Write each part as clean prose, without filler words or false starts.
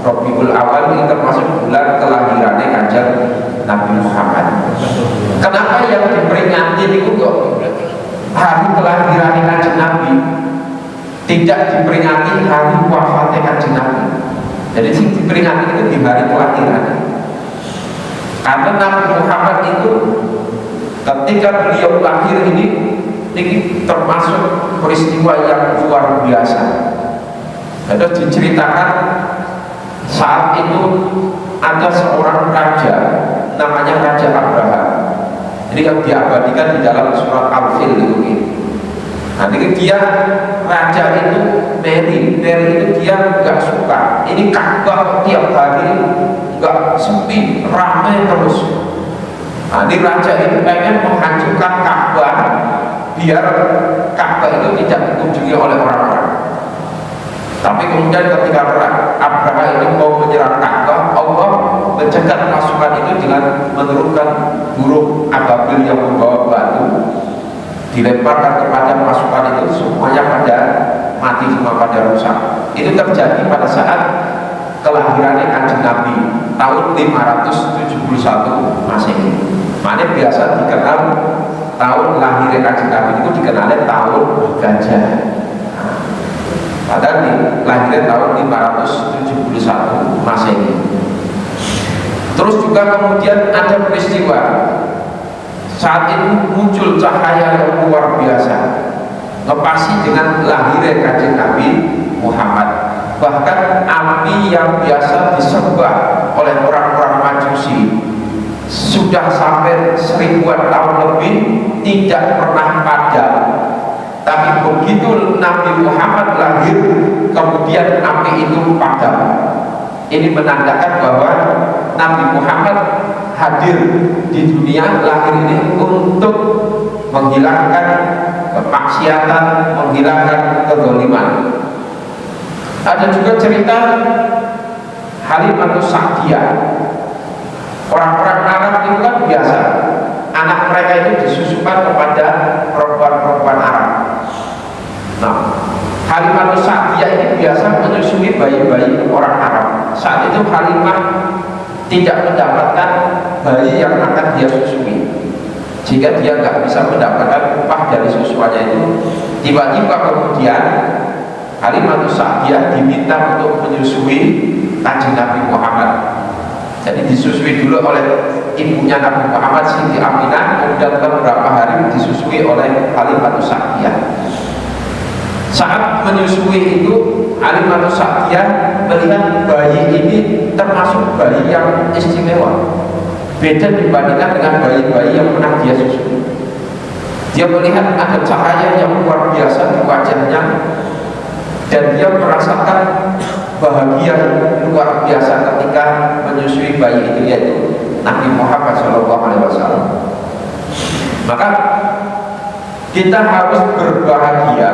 Rabiul Awal ini termasuk bulan kelahirannya Kanjeng Nabi Muhammad. Kenapa yang diperingati itu kok hari kelahirannya Kanjeng Nabi, tidak diperingati hari wafatnya Kanjeng Nabi? Jadi yang diperingati itu di hari kelahirannya. Karena Nabi Muhammad itu ketika beliau lahir ini termasuk peristiwa yang luar biasa. Ada diceritakan saat itu ada seorang raja namanya Raja Abraham. Ini yang diabadikan di dalam surat Al-Fil itu. Nah, ini dia raja itu Mary itu dia nggak suka. Ini Ka'bah tiap hari nggak sepi, ramai terus. Nah, ini raja itu pengen menghancurkan Ka'bah biar Ka'bah itu tidak dikunjungi oleh orang-orang. Tapi kemudian ketika Abraham ini mau menyerang Ka'bah, Allah mencegat pasukan itu dengan menurunkan burung ababil yang membawa batu, dilemparkan kepada pasukan itu, semuanya pada mati, semua pada rusak. Itu terjadi pada saat kelahirannya Kanjeng Nabi tahun 571 Masehi. Makanya biasa dikenal tahun lahirnya Kanjeng Nabi itu dikenalnya tahun gajah. Padahal lahirnya tahun 571 Masehi. Terus juga kemudian ada peristiwa saat itu muncul cahaya yang luar biasa, ngepasi dengan lahirnya Kanjeng Nabi Muhammad. Bahkan api yang biasa disembah oleh orang-orang Majusi sudah sampai 1000-an tahun lebih tidak pernah padam. Tapi begitu Nabi Muhammad lahir, kemudian api itu padam. Ini menandakan bahwa Nabi Muhammad hadir di dunia lahir ini untuk menghilangkan kemaksiatan, menghilangkan kezaliman. Ada juga cerita Halimatus Sa'diyah. Orang-orang Arab itu kan biasa, anak mereka itu disusukan kepada perempuan-perempuan Arab. Nah, Halimatus Sa'diyah ini biasa menyusui bayi-bayi orang Arab. Saat itu Halimah tidak mendapatkan bayi yang akan dia susui, jika dia nggak bisa mendapatkan upah dari susuannya itu. Tiba-tiba kemudian Halimatus Sa'diyah diminta untuk menyusui Kanjeng Nabi Muhammad. Jadi disusui dulu oleh ibunya Nabi Muhammad, Siti Aminah, kemudian beberapa hari disusui oleh Halimatus Sa'diyah. Saat menyusui itu Halimatus Sa'diyah melihat bayi ini termasuk bayi yang istimewa, beda dibandingkan dengan bayi-bayi yang pernah dia susui. Dia melihat ada cahaya yang luar biasa di wajahnya, dan dia merasakan bahagia luar biasa ketika menyusui bayi itu, yaitu Nabi Muhammad SAW. Maka kita harus berbahagia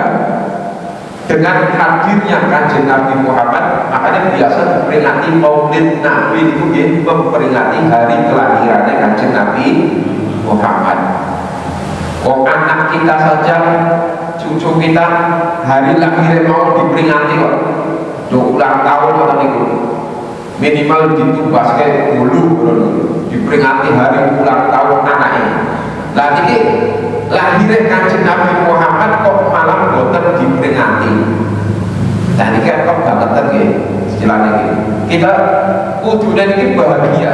dengan hadirnya Kanjeng Nabi Muhammad. Makanya biasa diperingati Maulid Nabi itu memperingati hari kelahirannya Kanjeng Nabi Muhammad. Kok anak kita saja, cucu kita hari lahirnya mau diperingati kok. Ulang tahun atau itu minimal ditubas kayak dulu diperingati hari ulang tahun anaknya. Lah ini lahirnya Kanjeng Nabi Muhammad kok malam boten diperingati. Nah ini kan kok banget lagi istilahnya ini. Kita kudu dan ini bahagia,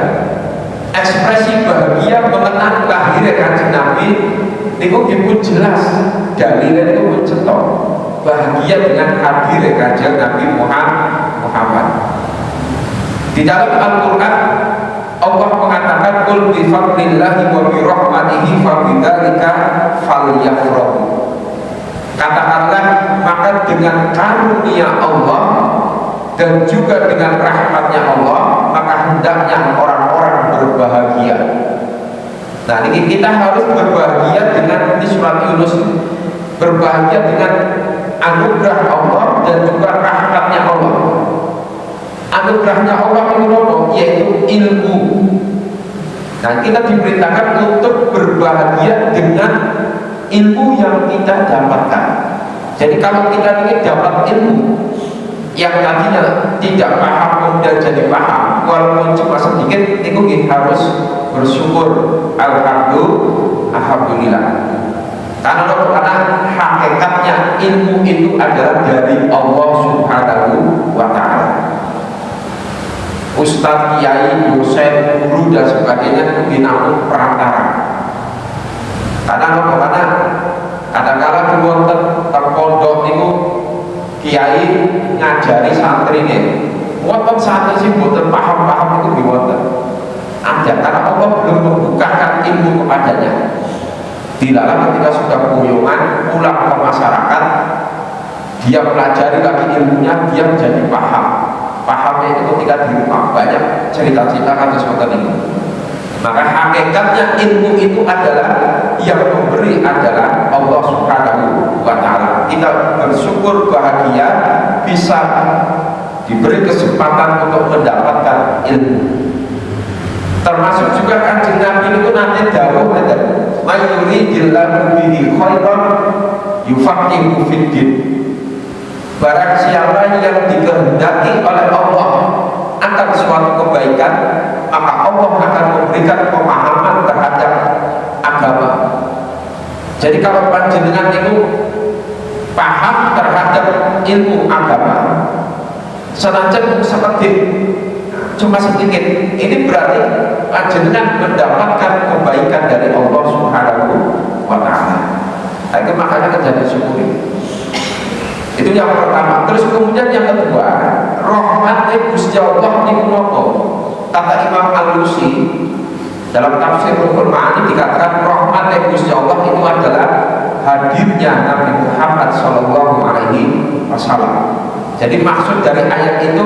ekspresi bahagia mengenang lahirnya Kanjeng Nabi. Itu pun jelas dalilnya itu pun cetok. Bahagia dengan hadirnya Kanjeng Nabi Muhammad. Di dalam Al-Quran Allah mengatakan qul bi fadlillahi wa bi rahmatihi fa bidzalika falyafrahu. Katakanlah, maka dengan karunia Allah dan juga dengan rahmatnya Allah, maka hendaknya orang-orang berbahagia. Nah ini kita harus berbahagia dengan, di surat Yunus, berbahagia dengan anugerah Allah dan juga rahmatnya Allah. Anugerahnya Allah itu yaitu ilmu. Nah kita diperintahkan untuk berbahagia dengan ilmu yang kita dapatkan. Jadi kalau kita ingin dapat ilmu, yang tadinya tidak paham kemudian jadi paham, walaupun cuma sedikit, itu harus bersyukur. Alhamdulillah. Karena hakikatnya ilmu itu adalah dari Allah Subhanahu wa Ta'ala. Ustadz, kiai, dosen, guru dan sebagainya itu dinamakan perantara. Karena kadang-kadang di wonten terpondok itu kiai ngajari santri ini, wonten santri sih boten paham itu di wonten. Aja karena Allah belum membukakan ilmu kepadanya. Dilarang ketika sudah kuyungan pulang ke masyarakat, dia pelajari lagi ilmunya, dia menjadi paham. Pahamnya itu ketika di rumah banyak cerita-cerita atau seperti itu. Maka hakikatnya ilmu itu adalah yang memberi adalah Allah Subhanahu wa Ta'ala. Kita bersyukur bahagia bisa diberi kesempatan untuk mendapatkan ilmu. Termasuk juga Kanjeng Nabi itu nanti dawuh mayuridillahu bihi khairan yufaqihu fiddin. Barang siapa yang dikehendaki oleh Allah akan suatu kebaikan, maka Allah akan memberikan pemahaman terhadap agama. Jadi kalau panjenengan itu paham terhadap ilmu agama, senajan sedikit, cuma sedikit, ini berarti panjenengan mendapatkan kebaikan dari Allah Subhanahu wa Ta'ala. Nah, itu makanya kita syukuri. Itu yang pertama. Terus kemudian yang kedua, rahmatnya Gusti Allah niku napa? Kata Imam Al-Alusi dalam tafsir Ruhul Ma'ani dikatakan rahmatnya Gusti Allah itu adalah hadirnya Nabi Muhammad Shallallahu Alaihi Wasallam. Jadi maksud dari ayat itu,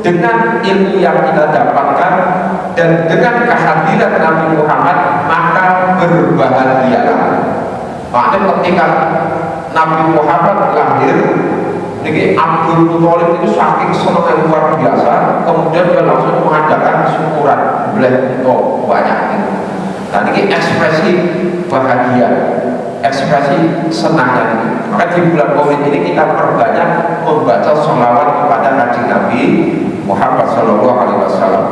dengan ilmu yang kita dapatkan dan dengan kehadiran Nabi Muhammad, maka berbahagialah. Makanya ketika Nabi Muhammad lahir, ini Abdul Muthalib itu saking senang yang luar biasa, kemudian dia langsung mengadakan syukuran boleh banyak itu. Nah, ini ekspresi bahagia, ekspresi senangnya ini. Maka di bulan Maulid ini kita perbanyak membaca sholawat kepada Kanjeng Nabi Muhammad Sallallahu Alaihi Wasallam.